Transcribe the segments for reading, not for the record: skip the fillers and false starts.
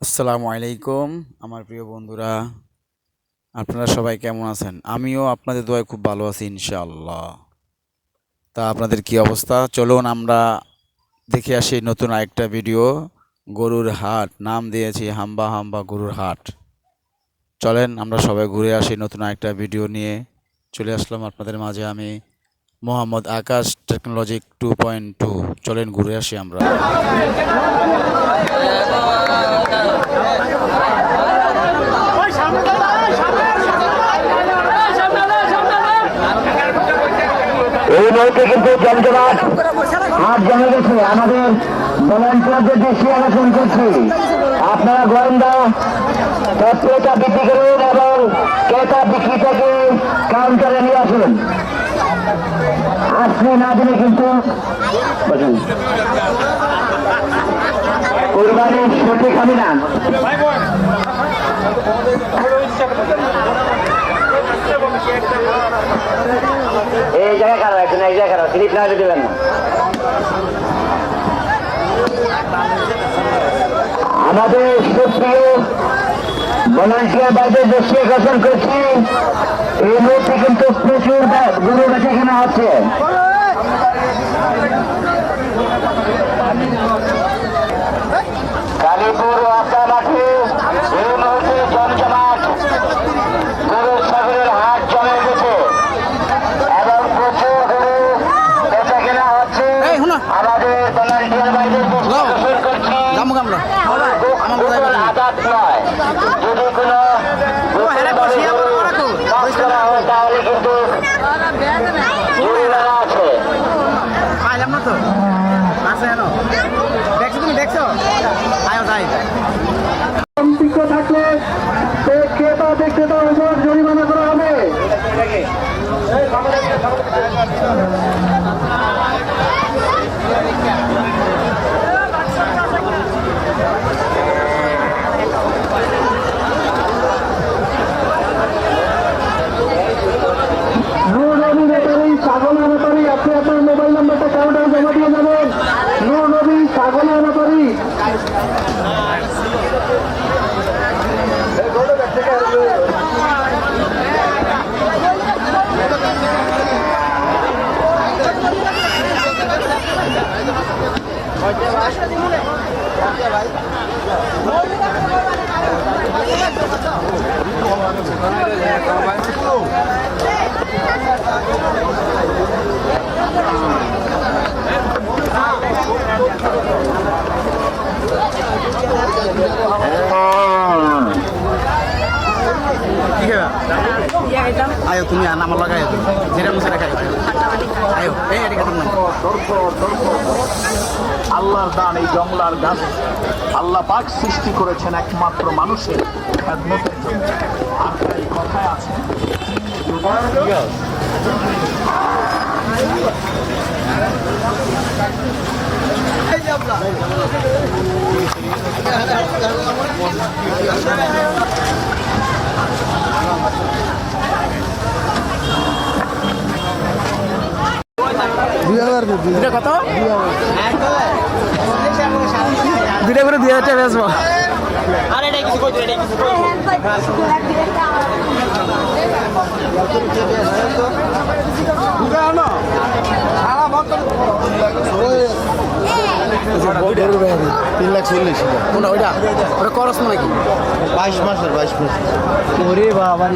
আসসালামু আলাইকুম আমার প্রিয় বন্ধুরা, আপনারা সবাই কেমন আছেন? আমিও আপনাদের দোয়ায় খুব ভালো আছি ইনশাআল্লাহ। তা আপনাদের কি অবস্থা? চলুন আমরা দেখে আসি নতুন আরেকটা ভিডিও। গরুর হাট, নাম দিয়েছি হাম্বা হাম্বা গরুর হাট। চলেন আমরা সবাই ঘুরে আসি নতুন আরেকটা ভিডিও নিয়ে। চলে আসলাম আপনাদের মাঝে আমি, মোহাম্মদ আকাশ, টেকনোলজিক 2.2। চলেন ঘুরে আসি আমরা। এই মুহূর্তে কিন্তু জমজমাট হাট জমে গেছে। আমাদের ভলান্টিয়ারদের দৃষ্টি আকর্ষণ করছি, আপনারা গোয়েন্দা তৎপরতা বৃদ্ধি করুন এবং ক্রেতা বিক্রেতাকে কাউন্টারে নিয়ে আসুন। আসলে না দিলে কিন্তু কোরবানির সঠিক আমি না। এই জায়গায় খারাপ একজন, এই জায়গায় খারাপ স্লিপ না দেবেন না। আমাদের সুপ্রিয় ভলান্টিয়ার বাইরে দৃষ্টি আকর্ষণ করছি, এই মুহূর্তে কিন্তু প্রচুর গরু বেচা কেনা হচ্ছে। কালীপুর আড্ডা মাঠে এই মুহূর্তে জমজমাট গরু ছাগলের হাট জমে গেছে এবং প্রচুর গরু বেচা কেনা হচ্ছে। আমাদের ভলান্টিয়ার বাইরে দৃষ্টি আকর্ষণ করছি, আঘাত নয়, যদি কোনো তাহলে কিন্তু থাকলে ক্রেতা বিক্রেতার উপর জরিমানা করা হবে। ছাগলের ব্যাপারী আপনি আপনার মোবাইল নাম্বারটা কাউন্টারে জমা দিয়ে যাবেন। নূর নবী ছাগলের ব্যাপারী আয়ো তুমি আমার লাগাই যেটা মুছে রাখাই আয়ো এই এটা কথা না। আল্লাহর দান এই জঙ্গলার গাছ আল্লাহ পাক সৃষ্টি করেছেন একমাত্র মানুষের খেদমতের জন্য। আর তাই কথায় আছে কত দুটা করে 2000 টাকা বেচবো। ওইটা করস নাকি 22 মাসের 22 মাস ওরে বাবা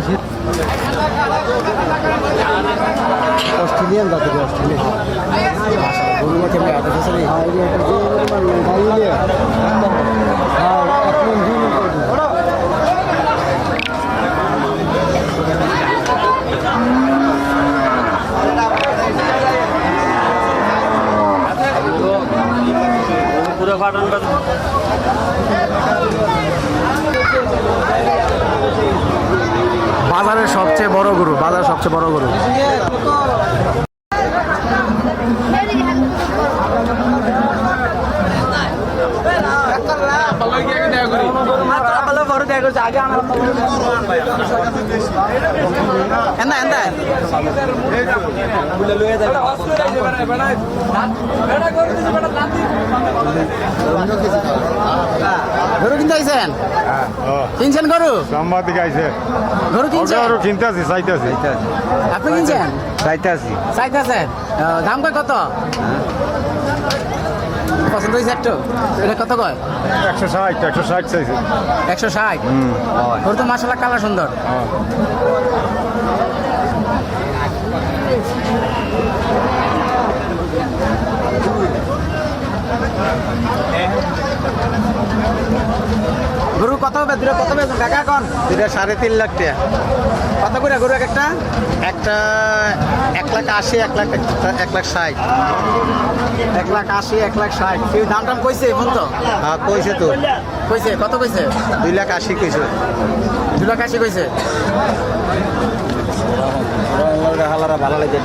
অস্ট্রেলিয়ান জাতের অস্ট্রেলিয়ান গরু মাঠে পুরো ফাটান বাজারের সবচেয়ে বড় গরু, বাজারের সবচেয়ে বড় গরু। গরু কিনতে আইছেন? কিনছেন গরু? সাংবাদিক আইছে গরু কিনছেন? গরু কিনতে আছি চাইতেছি আপনি কিনছেন? চাইতেছি চাইতেছেন? দাম কয় কত? পছন্দ হয়েছে একটু? এটা কত কয়? 160 চাইছে 160? গরু তো মাসাল্লাহ কালার সুন্দর। গরু কত হবে? দুটো কত বেচেন কাকা এখন? এটা 3.5 লাখ টাকা কত করে গরু এক একটা? একটা 1,80,000 1,60,000 1,80,000 1,60,000 কেউ দাম টাম কইছে এখন তো? হ্যাঁ কইছে তো কইছে কত কইছে? 2,80,000 কইছে 2,80,000 কইছে। হালারা ভালো লাগে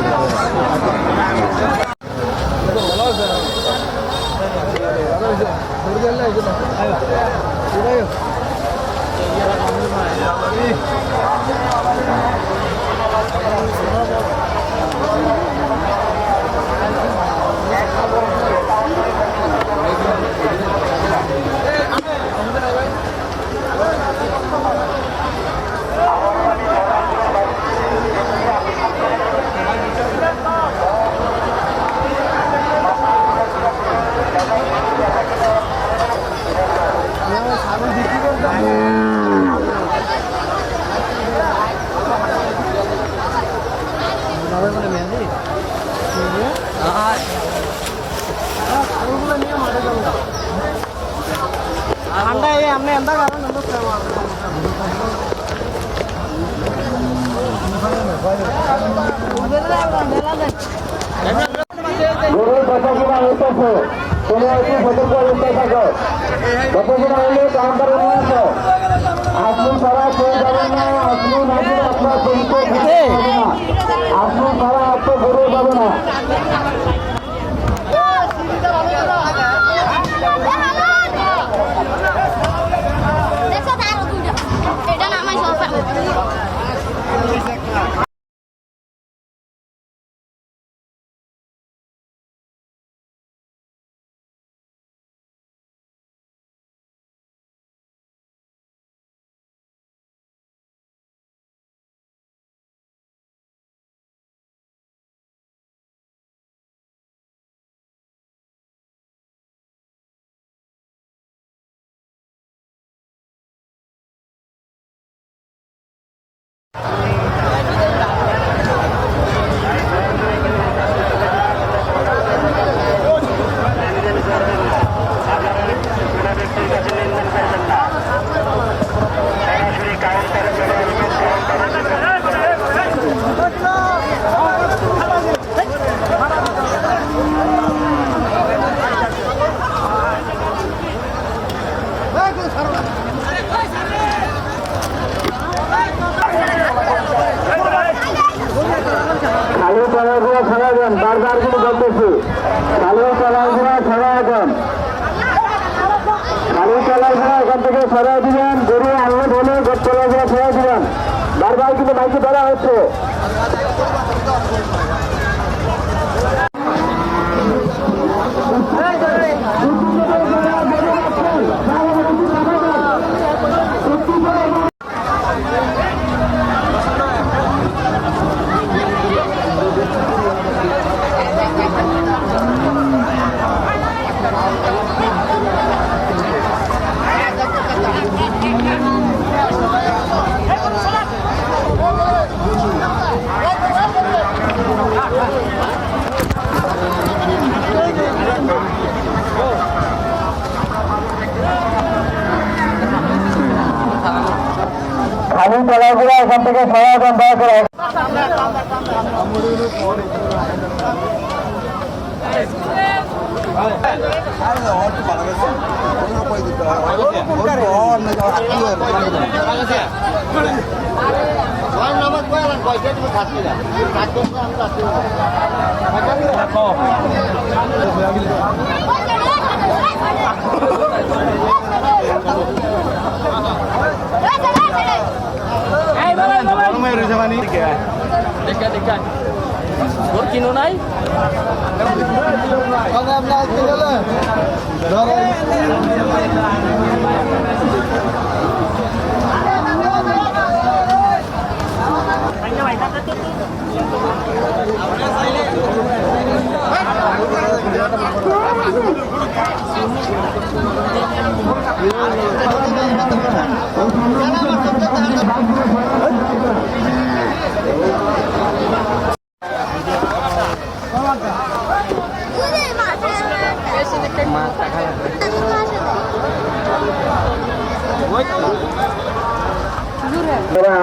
গরুর কথা কিনা হইতেছে, তুমি একটু সতর্ক হইতে থাকো। কত কিনা হইলে কাউন্টারে নিয়ে আসো। আপনি ছাড়া কেউ যাবেন না, আপনি নাকি আপনার পরিচয় দিতে হবে না। আপনি ছাড়া আপনার গরু যাবে না। এটা না আমার সব খালি চালাগুলো ছাড়া যান, বারবার কিন্তু বলতেছি খালি চালাগুলো ছাড়া যান, খালি চালাগুলো এখান থেকে সরাই দিবেন। গরু আনলে বলে চালাগুলো সরাই দিবেন, বারবার কিন্তু মাইকে ধরা হচ্ছে। খালি চালাগুলো এখান থেকে সরাই দেন দয়া করে।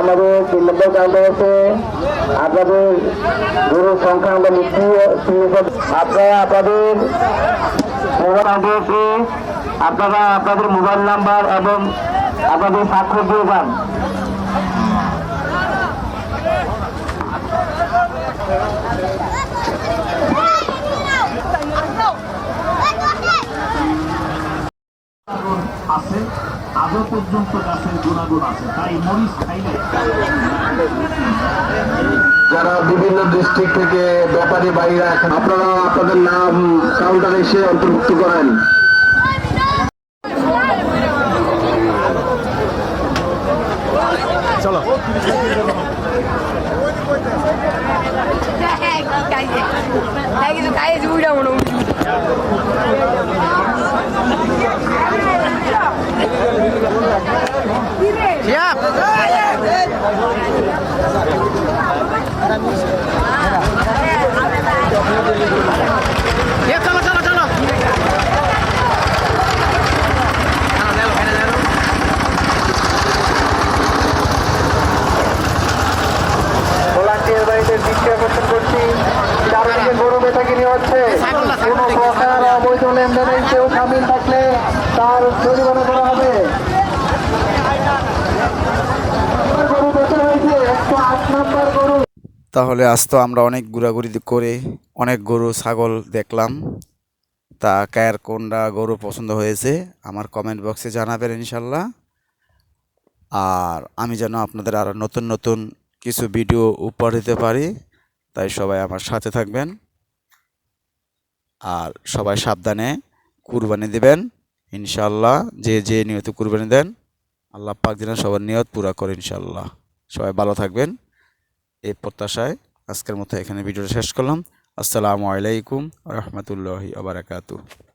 আমাদের তিনবার জানতে হচ্ছে আপনাদের গরুর সংখ্যা আমরা লিখছি। আপনারা আপনাদের আপনারা আপনাদের মোবাইল নাম্বার এবং আপনাদের স্বাক্ষর দিয়ে যান। আছে, আজও পর্যন্ত গাছের গুণাগুণ আছে, তাই মরিচ খাইলে যারা বিভিন্ন ডিস্ট্রিক্ট থেকে ব্যাপারী বাইরা আপনারা আপনাদের নাম কাউন্টারে এসে অন্তর্ভুক্ত করেন। চলো ভলান্টিয়ার বাড়িতে দৃষ্টি আকর্ষণ করছি, চারদিকে গরু বেচাকিনি হচ্ছে। কোনো প্রকার অবৈধ লেনদেনে কেউ সামিল থাকলে তার জরিমানা করা হবে। গরু বেচা হয়েছে 108 নম্বর গরু। তাহলে আজ তো আমরা অনেক ঘোরাঘুরি করে অনেক গরু ছাগল দেখলাম। তা কার কোনটা গরু পছন্দ হয়েছে আমার কমেন্ট বক্সে জানাবেন ইনশাল্লাহ। আর আমি যেন আপনাদের আরও নতুন নতুন কিছু ভিডিও উপহার দিতে পারি, তাই সবাই আমার সাথে থাকবেন। আর সবাই সাবধানে কুরবানি দিবেন ইনশাল্লাহ। যে যে নিয়তে কুরবানি দেন আল্লাহ পাক যেন সবার নিয়ত পুরা করে ইনশাল্লাহ। সবাই ভালো থাকবেন এই প্রত্যাশায় আজকের মতো এখানে ভিডিওটা শেষ করলাম। আসসালামু আলাইকুম ওয়া রাহমাতুল্লাহি ওয়া বারাকাতুহু।